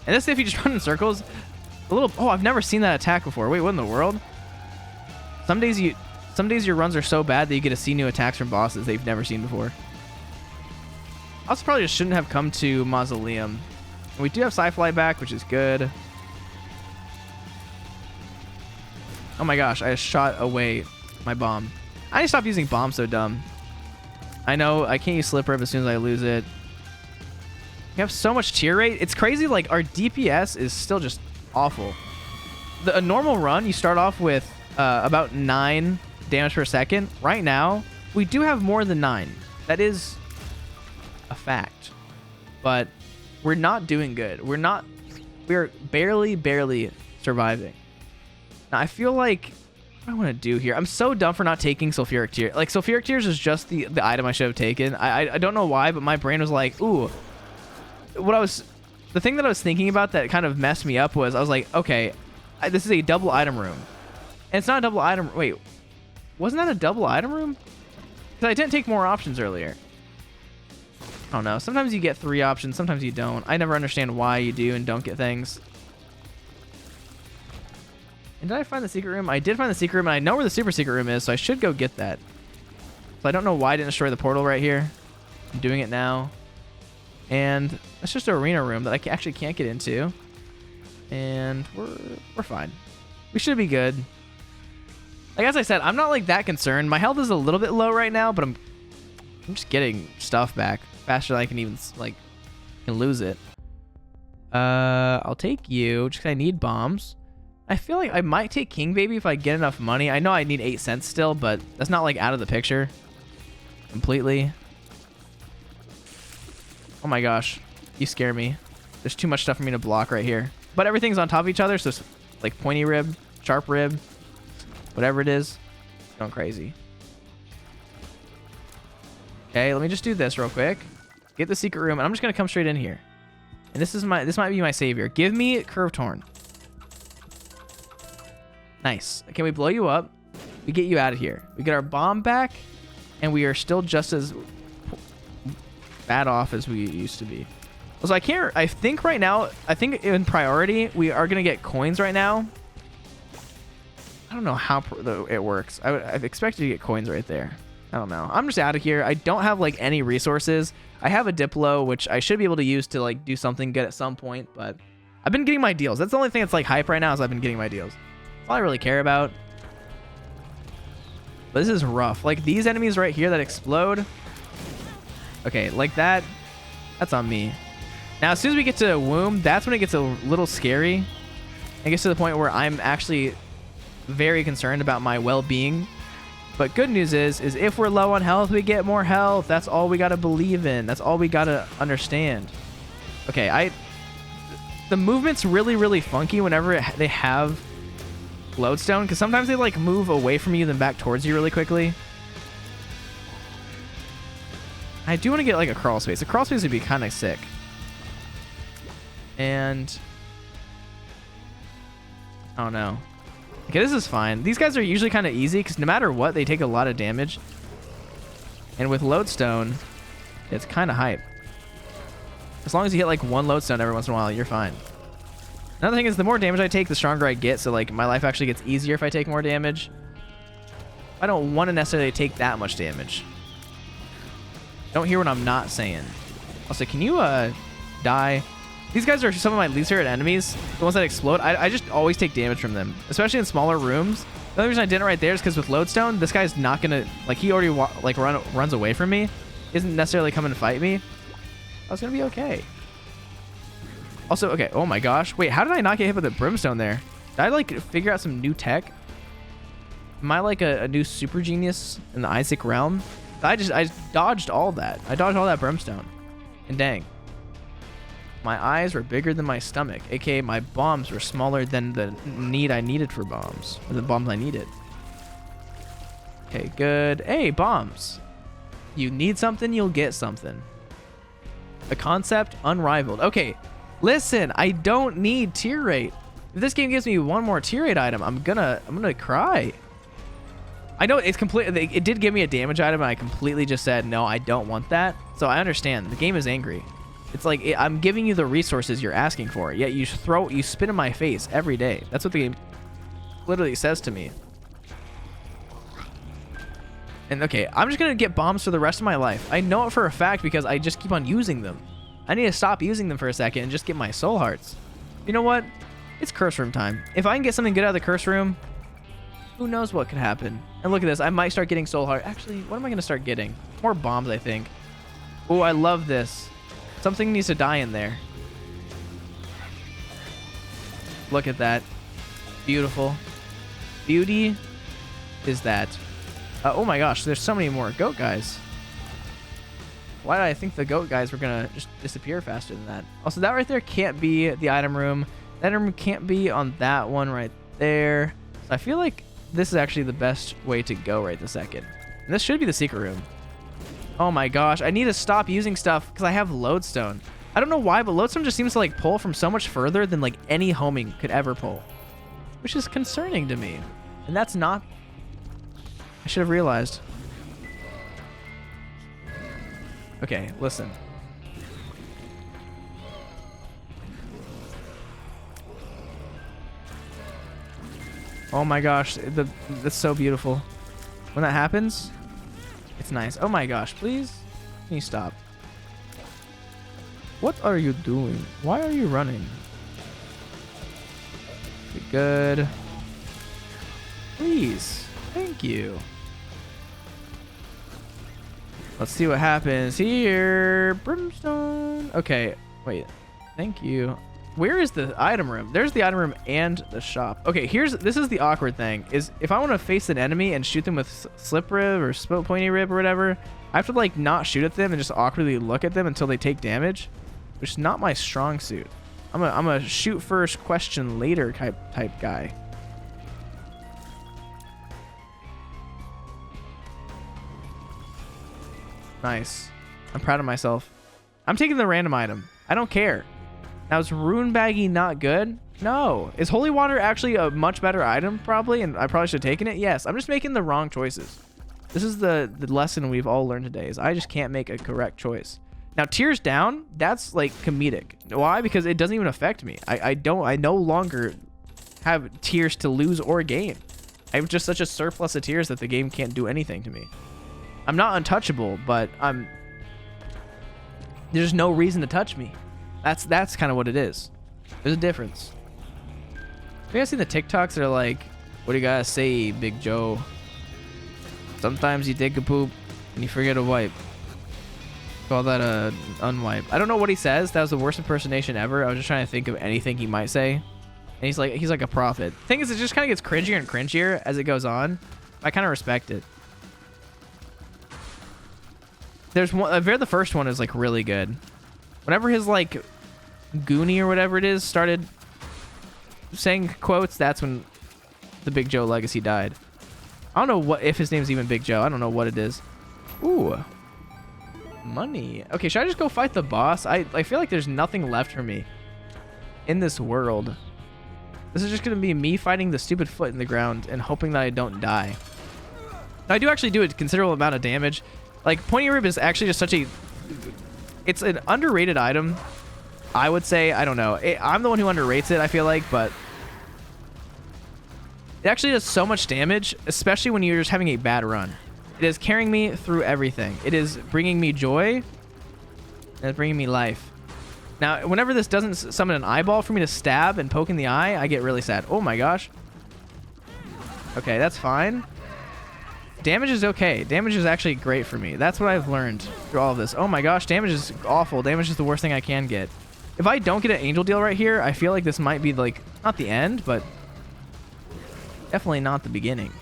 And this, if you just run in circles, a little... Oh, I've never seen that attack before. Wait, what in the world? Some days your runs are so bad that you get to see new attacks from bosses that you've never seen before. I also probably just shouldn't have come to Mausoleum. And we do have Sci-Fly back, which is good. Oh my gosh, I just shot away my bomb. I need to stop using bombs, so dumb. I know, I can't use Slip Rib as soon as I lose it. We have so much tier rate. It's crazy, like, our DPS is still just awful. A normal run, you start off with about 9 damage per second. Right now, we do have more than 9. That is a fact. But we're not doing good. We're barely surviving. Now, I feel like, what do I want to do here? I'm so dumb for not taking Sulfuric Tears. Like, Sulfuric Tears is just the item I should have taken. I don't know why, but my brain was like, ooh. The thing that I was thinking about that kind of messed me up was, I was like, okay, this is a double item room. And it's not a double item. Wait, wasn't that a double item room? Because I didn't take more options earlier. I don't know. Sometimes you get 3 options. Sometimes you don't. I never understand why you do and don't get things. And did I find the secret room? I did find the secret room, and I know where the super secret room is, so I should go get that. So I don't know why I didn't destroy the portal right here. I'm doing it now. And that's just an arena room that I actually can't get into. And we're fine. We should be good. Like, as I said, I'm not like that concerned. My health is a little bit low right now, but I'm just getting stuff back faster than I can even like can lose it. I'll take you just 'cause I need bombs. I feel like I might take King Baby if I get enough money. I know I need 8 cents still, but that's not like out of the picture completely. Oh my gosh, you scare me. There's too much stuff for me to block right here. But everything's on top of each other, so it's like pointy rib, sharp rib, whatever it is. Going crazy. Okay, let me just do this real quick. Get the secret room, and I'm just gonna come straight in here. And this might be my savior. Give me Curved Horn. Nice. Can we blow you up? We get you out of here. We get our bomb back, and we are still just as bad off as we used to be. So I think right now, I think in priority, we are going to get coins right now. I don't know how it works. I've expected to get coins right there. I don't know. I'm just out of here. I don't have like any resources. I have a Diplo, which I should be able to use to like do something good at some point, but I've been getting my deals. That's the only thing that's like hype right now is I've been getting my deals. That's all I really care about. But this is rough. Like these enemies right here that explode. Okay, like that. That's on me. Now, as soon as we get to Womb, that's when it gets a little scary. It gets to the point where I'm actually very concerned about my well-being. But good news is if we're low on health, we get more health. That's all we got to believe in. That's all we got to understand. Okay, the movement's really, really funky whenever they have Lodestone, because sometimes they like move away from you then back towards you really quickly. I do want to get like a crawl space. A crawl space would be kind of sick. And I don't know. Okay, this is fine. These guys are usually kind of easy because no matter what, they take a lot of damage. And with Lodestone, it's kind of hype. As long as you hit like one Lodestone every once in a while, you're fine. Another thing is the more damage I take, the stronger I get. So like my life actually gets easier if I take more damage. I don't want to necessarily take that much damage. Don't hear what I'm not saying. Also, can you die? These guys are some of my least favorite enemies. The ones that explode. I just always take damage from them, especially in smaller rooms. The only reason I didn't right there is because with Lodestone, this guy's not gonna like he already runs away from me. He isn't necessarily coming to fight me. I was gonna be okay. Also, okay. Oh my gosh. Wait, how did I not get hit with a brimstone there? Did I like figure out some new tech? Am I like a new super genius in the Isaac realm? I dodged all that. I dodged all that brimstone. And dang. My eyes were bigger than my stomach, aka my bombs were smaller than the need I needed for bombs, or the bombs I needed. Okay, good. Hey, bombs. You need something, you'll get something. A concept unrivaled. Okay, listen, I don't need tier rate. If this game gives me one more tier rate item, I'm gonna cry. I know it's completely. It did give me a damage item, and I completely just said no, I don't want that. So I understand. The game is angry. It's like I'm giving you the resources you're asking for, yet you spit in my face every day. That's what the game literally says to me. And okay, I'm just gonna get bombs for the rest of my life. I know it for a fact because I just keep on using them. I need to stop using them for a second and just get my soul hearts. You know what? It's curse room time. If I can get something good out of the curse room, who knows what could happen. And look at this. I might start getting soul heart. Actually, what am I gonna start getting? More bombs, I think. Oh, I love this. Something needs to die in there. Look at that. Beautiful. Beauty is that. Oh my gosh, there's so many more goat guys. Why did I think the goat guys were gonna just disappear faster than that? Also, that right there can't be the item room. That item room can't be on that one right there. So I feel like this is actually the best way to go right this second. And this should be the secret room. Oh my gosh, I need to stop using stuff because I have Lodestone. I don't know why, but Lodestone just seems to like pull from so much further than like any homing could ever pull, which is concerning to me. And that's not, I should have realized. Okay, listen. Oh my gosh, that's so beautiful. When that happens, It's nice. Oh my gosh, please. Can you stop? What are you doing? Why are you running? Okay, good. Please. Thank you. Let's see what happens here. Brimstone. Okay, wait. Thank you. Where is the item room? There's the item room and the shop. Okay, this is the awkward thing. Is if I want to face an enemy and shoot them with slip rib or pointy rib or whatever, I have to like not shoot at them and just awkwardly look at them until they take damage, which is not my strong suit. I'm a shoot first, question later type guy. Nice. I'm proud of myself. I'm taking the random item. I don't care. Now, is Rune Baggy not good? No. Is Holy Water actually a much better item, probably? And I probably should have taken it? Yes. I'm just making the wrong choices. This is the lesson we've all learned today, is I just can't make a correct choice. Now, tears down, that's like comedic. Why? Because it doesn't even affect me. I no longer have tears to lose or gain. I have just such a surplus of tears that the game can't do anything to me. I'm not untouchable, but there's no reason to touch me. That's kind of what it is. There's a difference. Have you guys seen the TikToks that are like, what do you gotta say, Big Joe? Sometimes you take a poop and you forget a wipe. Call that a unwipe. I don't know what he says. That was the worst impersonation ever. I was just trying to think of anything he might say. And he's like a prophet. Thing is, it just kind of gets cringier and cringier as it goes on. I kind of respect it. There's one, the first one is like really good. Whenever his like Goonie or whatever it is started saying quotes, that's when the Big Joe legacy died. I don't know if his name's even Big Joe. I don't know what it is. Ooh. Money. Okay, should I just go fight the boss? I feel like there's nothing left for me in this world. This is just going to be me fighting the stupid foot in the ground and hoping that I don't die. I do actually do a considerable amount of damage. Like, Pointy Rib is actually just such a... It's an underrated item, I would say. I don't know. I'm the one who underrates it, I feel like, but... It actually does so much damage, especially when you're just having a bad run. It is carrying me through everything. It is bringing me joy, and it's bringing me life. Now, whenever this doesn't summon an eyeball for me to stab and poke in the eye, I get really sad. Oh my gosh. Okay, that's fine. Damage is okay. Damage is actually great for me. That's what I've learned through all of this. Oh my gosh, damage is awful. Damage is the worst thing I can get. If I don't get an angel deal right here, I feel like this might be like, not the end, but definitely not the beginning.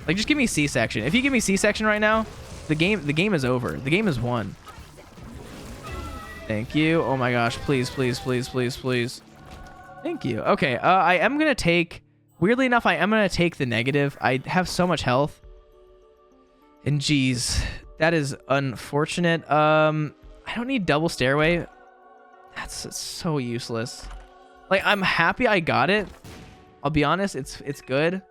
Like, just give me C-section. If you give me C-section right now, the game is over. The game is won. Thank you. Oh my gosh, please, please, please, please, please. Thank you. Okay, I am gonna take... Weirdly enough, I am going to take the negative. I have so much health. And geez, that is unfortunate. I don't need double stairway. That's so useless. Like, I'm happy I got it. I'll be honest, it's good.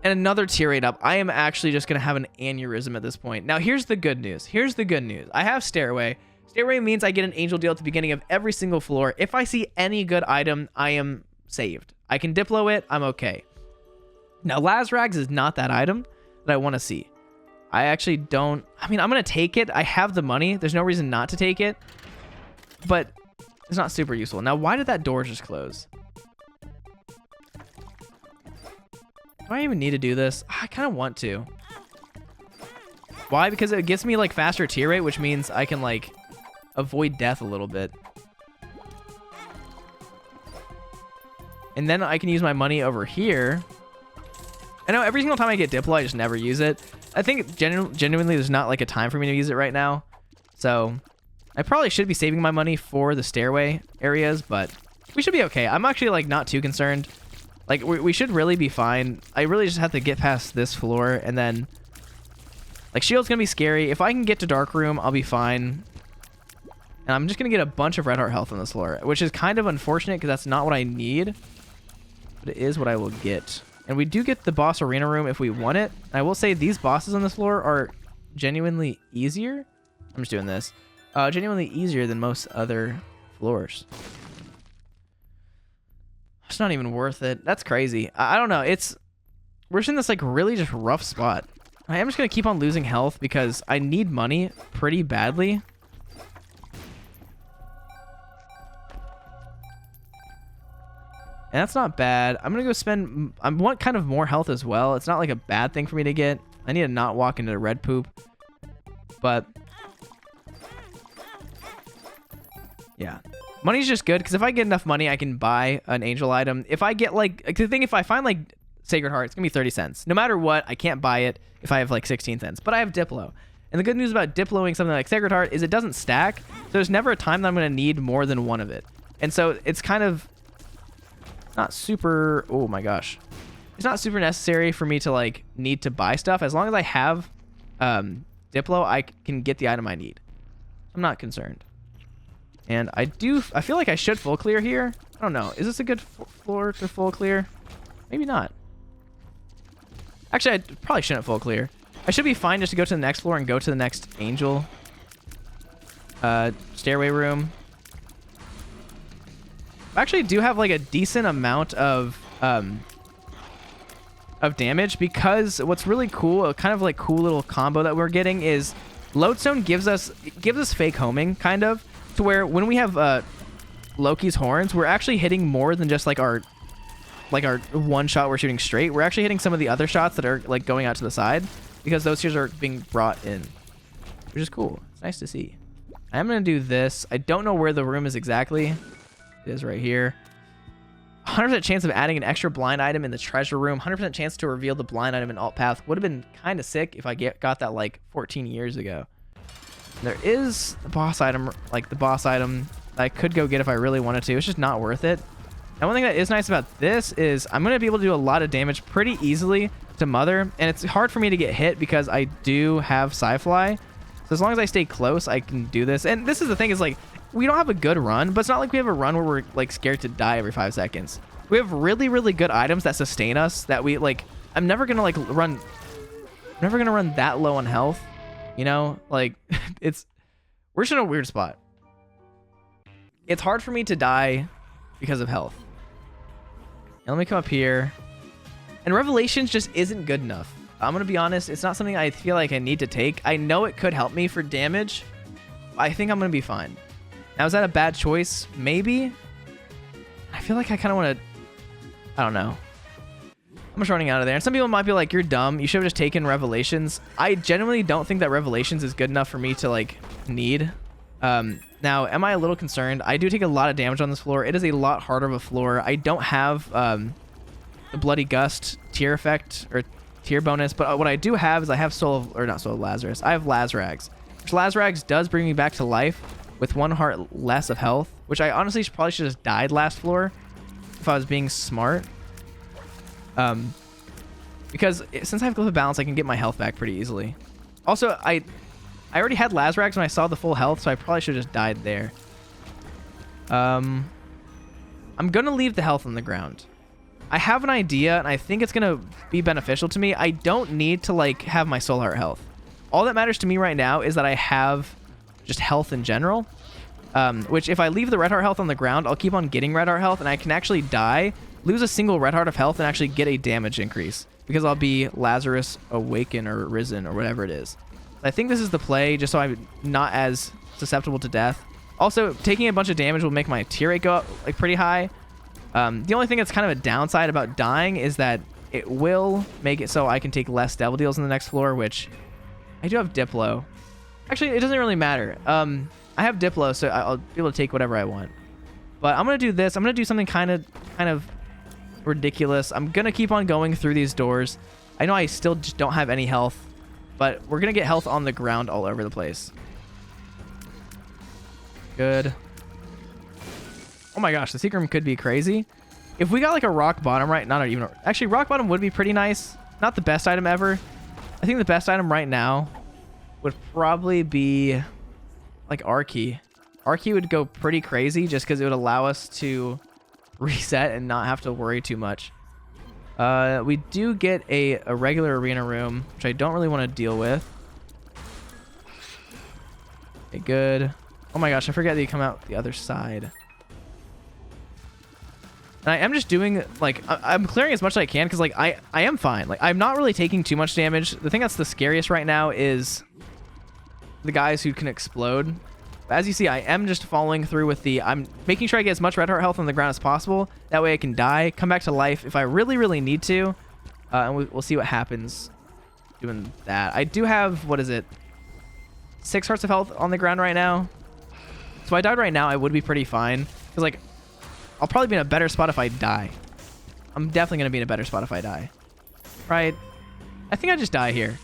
And another tier 8 up. I am actually just going to have an aneurysm at this point. Now, here's the good news. Here's the good news. I have stairway. Stairway means I get an angel deal at the beginning of every single floor. If I see any good item, I am saved. I can Diplo it. I'm okay. Now, Lazarus is not that item that I want to see. I actually don't... I mean, I'm going to take it. I have the money. There's no reason not to take it. But it's not super useful. Now, why did that door just close? Do I even need to do this? I kind of want to. Why? Because it gets me, like, faster tier rate, which means I can, like, avoid death a little bit. And then I can use my money over here. I know every single time I get Diplo, I just never use it. I think genuinely there's not like a time for me to use it right now. So I probably should be saving my money for the stairway areas, but we should be okay. I'm actually like not too concerned. Like we should really be fine. I really just have to get past this floor and then like shield's gonna be scary. If I can get to dark room, I'll be fine. And I'm just gonna get a bunch of red heart health on this floor, which is kind of unfortunate because that's not what I need. But it is what I will get. And we do get the boss arena room if we want it. And I will say these bosses on this floor are genuinely easier. I'm just doing this. Genuinely easier than most other floors. It's not even worth it. That's crazy. I don't know. we're just in this like really just rough spot. I am just gonna keep on losing health because I need money pretty badly. And that's not bad. I'm gonna go spend, I want kind of more health as well. It's not like a bad thing for me to get. I need to not walk into red poop. But yeah, money's just good because if I get enough money, I can buy an angel item. If I get like the thing, if I find like Sacred Heart, it's gonna be 30 cents. No matter what, I can't buy it if I have like 16 cents. But I have Diplo. And the good news about Diploing something like Sacred Heart is it doesn't stack. So there's never a time that I'm gonna need more than one of it. And so it's kind of not super, oh my gosh. It's not super necessary for me to like need to buy stuff. As long as I have Diplo, I can get the item I need. I'm not concerned. And I feel like I should full clear here. I don't know. Is this a good floor to full clear? Maybe not. Actually, I probably shouldn't full clear. I should be fine just to go to the next floor and go to the next angel stairway room. I actually do have like a decent amount of damage because what's really cool, a kind of like cool little combo that we're getting is Lodestone gives us fake homing kind of to where when we have Loki's horns, we're actually hitting more than just like our one shot we're shooting straight. We're actually hitting some of the other shots that are like going out to the side because those tears are being brought in, which is cool. It's nice to see. I'm gonna do this. I don't know where the room is exactly. It is right here. 100% chance of adding an extra blind item in the treasure room. 100% chance to reveal the blind item in alt path. Would have been kind of sick if I got that like 14 years ago. There is the boss item, like the boss item I could go get if I really wanted to. It's just not worth it. And one thing that is nice about this is I'm going to be able to do a lot of damage pretty easily to Mother. And it's hard for me to get hit because I do have Sci-Fly. So as long as I stay close, I can do this. And this is the thing is like, we don't have a good run, but it's not like we have a run where we're like scared to die every 5 seconds. We have really, really good items that sustain us that we like, I'm never going to like run that low on health, you know, like we're just in a weird spot. It's hard for me to die because of health. And let me come up here. And Revelations just isn't good enough. I'm going to be honest. It's not something I feel like I need to take. I know it could help me for damage. I think I'm going to be fine. Now, is that a bad choice? Maybe. I feel like I kind of want to, I don't know. I'm just running out of there. And some people might be like, you're dumb. You should have just taken Revelations. I genuinely don't think that Revelations is good enough for me to like need. Now, am I a little concerned? I do take a lot of damage on this floor. It is a lot harder of a floor. I don't have the Bloody Gust tier effect or tier bonus, but what I do have is I have Lazarus. I have Lazarags, which Lazarags does bring me back to life with 1 heart less of health, which I honestly probably should have just died last floor if I was being smart. Because since I have Glyph of Balance, I can get my health back pretty easily. Also, I already had Lazarags when I saw the full health, so I probably should have just died there. I'm going to leave the health on the ground. I have an idea, and I think it's going to be beneficial to me. I don't need to like have my soul heart health. All that matters to me right now is that I have just health in general, which if I leave the red heart health on the ground, I'll keep on getting red heart health, and I can actually die, lose a single red heart of health, and actually get a damage increase because I'll be Lazarus Awaken or Risen or whatever it is. I think this is the play just so I'm not as susceptible to death. Also, taking a bunch of damage will make my tier rate go up like pretty high. The only thing that's kind of a downside about dying is that it will make it so I can take less devil deals in the next floor, which I do have Diplo. Actually, it doesn't really matter. I have Diplo, so I'll be able to take whatever I want. But I'm going to do this. I'm going to do something kind of ridiculous. I'm going to keep on going through these doors. I know I still just don't have any health, but we're going to get health on the ground all over the place. Good. Oh my gosh, the secret room could be crazy. If we got like a rock bottom actually rock bottom would be pretty nice. Not the best item ever. I think the best item right now would probably be like R-Key. R-Key would go pretty crazy just because it would allow us to reset and not have to worry too much. We do get a regular arena room, which I don't really want to deal with. Okay, good. Oh my gosh, I forget that you come out the other side. And I am just doing, like, I'm clearing as much as I can because, like, I am fine. Like, I'm not really taking too much damage. The thing that's the scariest right now is the guys who can explode. But as you see, I am just following through with the... I'm making sure I get as much red heart health on the ground as possible. That way I can die, come back to life if I really, really need to. And we'll see what happens doing that. I do have, what is it? 6 hearts of health on the ground right now. So if I died right now, I would be pretty fine. Because, like, I'll probably be in a better spot if I die. I'm definitely going to be in a better spot if I die. Right? I think I just die here.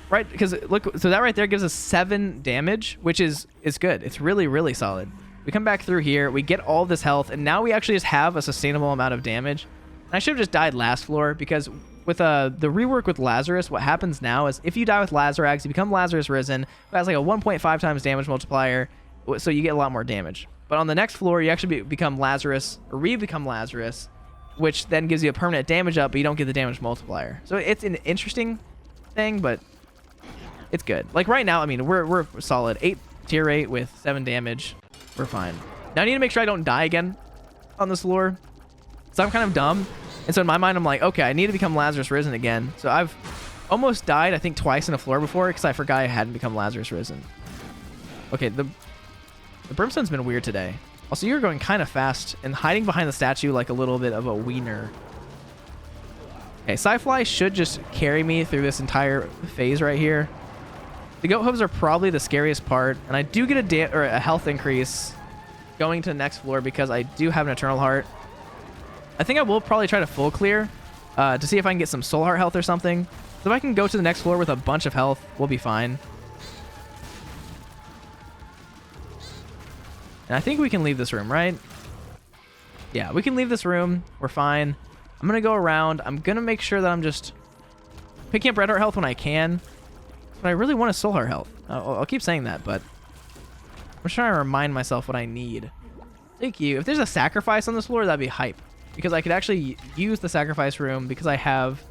Right? Because, look, so that right there gives us 7 damage, which is good. It's really, really solid. We come back through here. We get all this health. And now we actually just have a sustainable amount of damage. And I should have just died last floor because with the rework with Lazarus, what happens now is if you die with Lazarax, you become Lazarus Risen, who has like a 1.5 times damage multiplier, so you get a lot more damage. But on the next floor, you actually become Lazarus, or re-become Lazarus, which then gives you a permanent damage up, but you don't get the damage multiplier. So it's an interesting thing, but it's good. Like right now, I mean, we're solid. 8 tier rate with 7 damage. We're fine. Now I need to make sure I don't die again on this floor. So I'm kind of dumb. And so in my mind, I'm like, okay, I need to become Lazarus Risen again. So I've almost died, I think, twice in a floor before because I forgot I hadn't become Lazarus Risen. Okay, the Brimstone's been weird today. Also, you're going kind of fast and hiding behind the statue like a little bit of a wiener. Okay, Sci-Fly should just carry me through this entire phase right here. The goat hooves are probably the scariest part. And I do get a health increase going to the next floor because I do have an Eternal Heart. I think I will probably try to full clear to see if I can get some soul heart health or something. So if I can go to the next floor with a bunch of health, we'll be fine. And I think we can leave this room, right? Yeah, we can leave this room. We're fine. I'm going to go around. I'm going to make sure that I'm just picking up red heart health when I can. But I really want a soul heart health. I'll keep saying that, but I'm just trying to remind myself what I need. Thank you. If there's a sacrifice on this floor, that'd be hype. Because I could actually use the sacrifice room because I have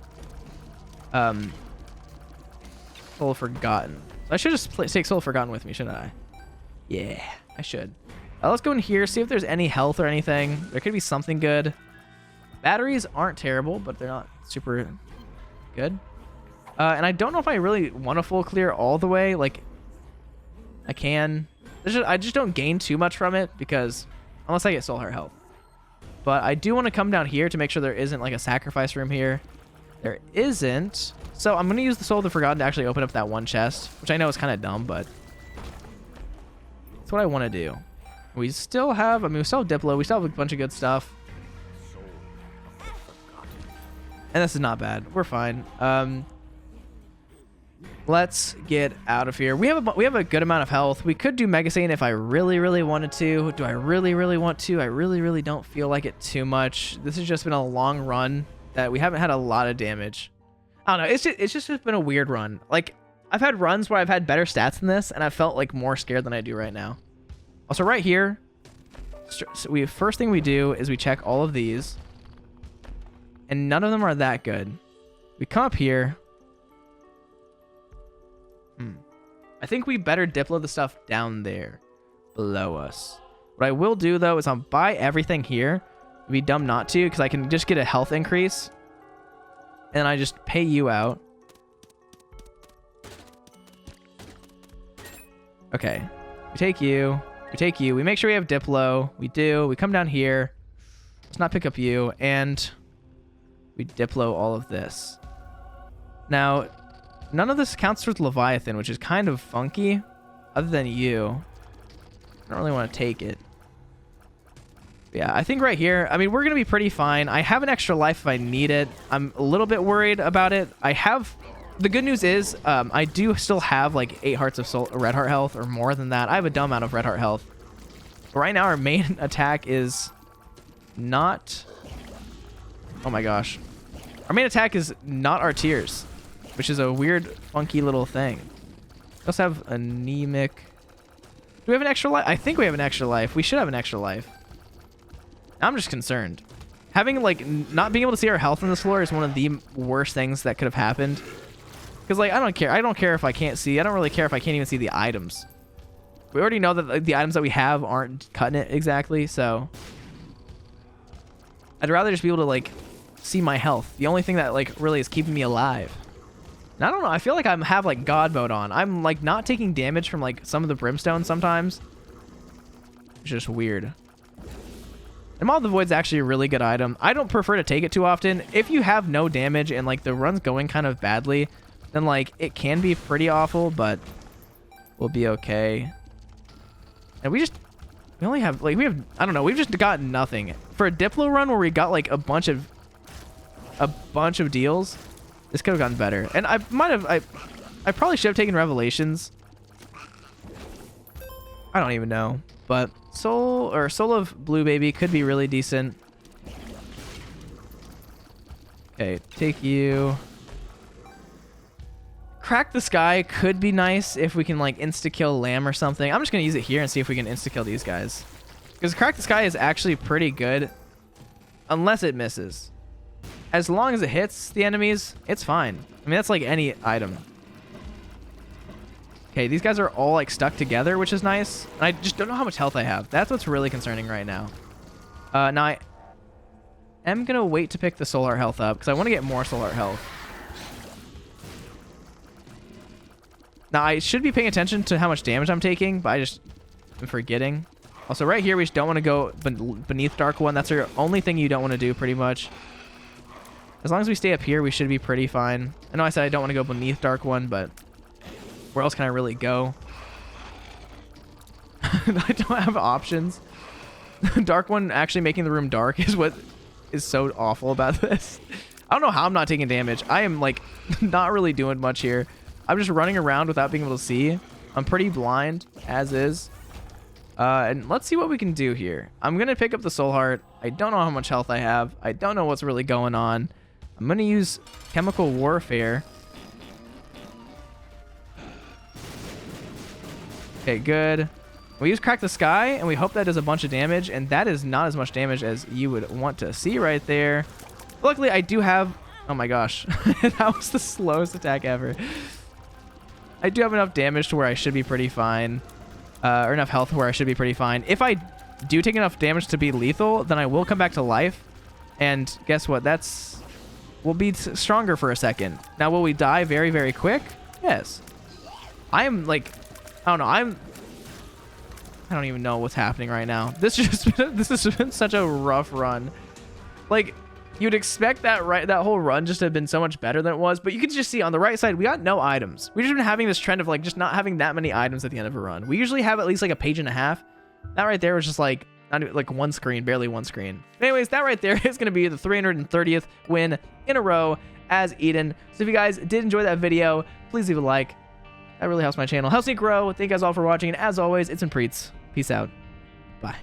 Soul Forgotten. I should just take Soul Forgotten with me, shouldn't I? Yeah, I should. Let's go in here, see if there's any health or anything. There could be something good. Batteries aren't terrible, but they're not super good. And I don't know if I really want to full clear all the way. Like, I can. I just don't gain too much from it because unless I get Soul Heart health. But I do want to come down here to make sure there isn't like a sacrifice room here. There isn't. So I'm going to use the Soul of the Forgotten to actually open up that one chest, which I know is kind of dumb, but that's what I want to do. We still have, I mean, we still have Diplo. We still have a bunch of good stuff. And this is not bad. We're fine. Let's get out of here. We have a good amount of health. We could do Mega Satan if I really, really wanted to. Do I really, really want to? I really, really don't feel like it too much. This has just been a long run that we haven't had a lot of damage. I don't know. It's just been a weird run. Like, I've had runs where I've had better stats than this, and I felt like more scared than I do right now. Also, right here, so first thing we do is we check all of these, and none of them are that good. We come up here. I think we better Diplo the stuff down there below us. What I will do, though, is I'll buy everything here. It'd be dumb not to, because I can just get a health increase. And I just pay you out. Okay. We take you. We take you. We make sure we have Diplo. We do. We come down here. Let's not pick up you. And we Diplo all of this. Now, none of this counts towards Leviathan, which is kind of funky, other than you. I don't really want to take it. Yeah, I think right here, I mean, we're going to be pretty fine. I have an extra life if I need it. I'm a little bit worried about it. The good news is, I do still have like 8 hearts of red heart health or more than that. I have a dumb amount of red heart health. But right now, our main attack is not... Oh my gosh. Our main attack is not our tears, which is a weird, funky little thing. We also have anemic. Do we have an extra life? I think we have an extra life. We should have an extra life. I'm just concerned. Having, like, not being able to see our health on this floor is one of the worst things that could have happened. Because, like, I don't care. I don't care if I can't see. I don't really care if I can't even see the items. we already know that like, the items that we have aren't cutting it exactly, so I'd rather just be able to like see my health. The only thing that like really is keeping me alive. And I don't know, I feel like I have like God mode on. I'm like not taking damage from like some of the brimstone sometimes. It's just weird. And Maw of the Void's actually a really good item. I don't prefer to take it too often. If you have no damage and like the run's going kind of badly, then like it can be pretty awful, but we'll be okay. And we only have like I don't know, we've just got nothing. For a Diplo run where we got like a bunch of deals, this could have gotten better. And I probably should have taken Revelations. I don't even know. But Soul of Blue Baby could be really decent. Okay, take you. Crack the Sky could be nice if we can like insta-kill Lamb or something. I'm just going to use it here and see if we can insta-kill these guys. Because Crack the Sky is actually pretty good. Unless it misses. As long as it hits the enemies, it's fine. I mean, that's like any item. Okay, these guys are all like stuck together, which is nice. And I just don't know how much health I have. That's what's really concerning right now. Now I am going to wait to pick the Soul Heart health up because I want to get more Soul Heart health. Now, I should be paying attention to how much damage I'm taking, but I just am forgetting. Also, right here, we just don't want to go beneath Dark One. That's the only thing you don't want to do, pretty much. As long as we stay up here, we should be pretty fine. I know I said I don't want to go beneath Dark One, but where else can I really go? I don't have options. Dark One actually making the room dark is what is so awful about this. I don't know how I'm not taking damage. I am, like, not really doing much here. I'm just running around without being able to see. I'm pretty blind, as is. And let's see what we can do here. I'm going to pick up the Soul Heart. I don't know how much health I have. I don't know what's really going on. I'm going to use Chemical Warfare. Okay, good. We use Crack the Sky, and we hope that does a bunch of damage. And that is not as much damage as you would want to see right there. Luckily, I do have... Oh my gosh. That was the slowest attack ever. I do have enough damage to where I should be pretty fine. Or enough health where I should be pretty fine. If I do take enough damage to be lethal, then I will come back to life. And guess what? We'll be stronger for a second. Now, will we die very, very quick? Yes. I am like... I don't know. I don't even know what's happening right now. This has been such a rough run. Like... You'd expect that whole run just to have been so much better than it was, but you can just see on the right side, we got no items. We've just been having this trend of like just not having that many items at the end of a run. We usually have at least like a page and a half. That right there was just like, not even, like one screen, barely one screen. Anyways, that right there is going to be the 330th win in a row as Eden. So if you guys did enjoy that video, please leave a like. That really helps my channel. Helps me grow. Thank you guys all for watching. And as always, it's been Priets. Peace out. Bye.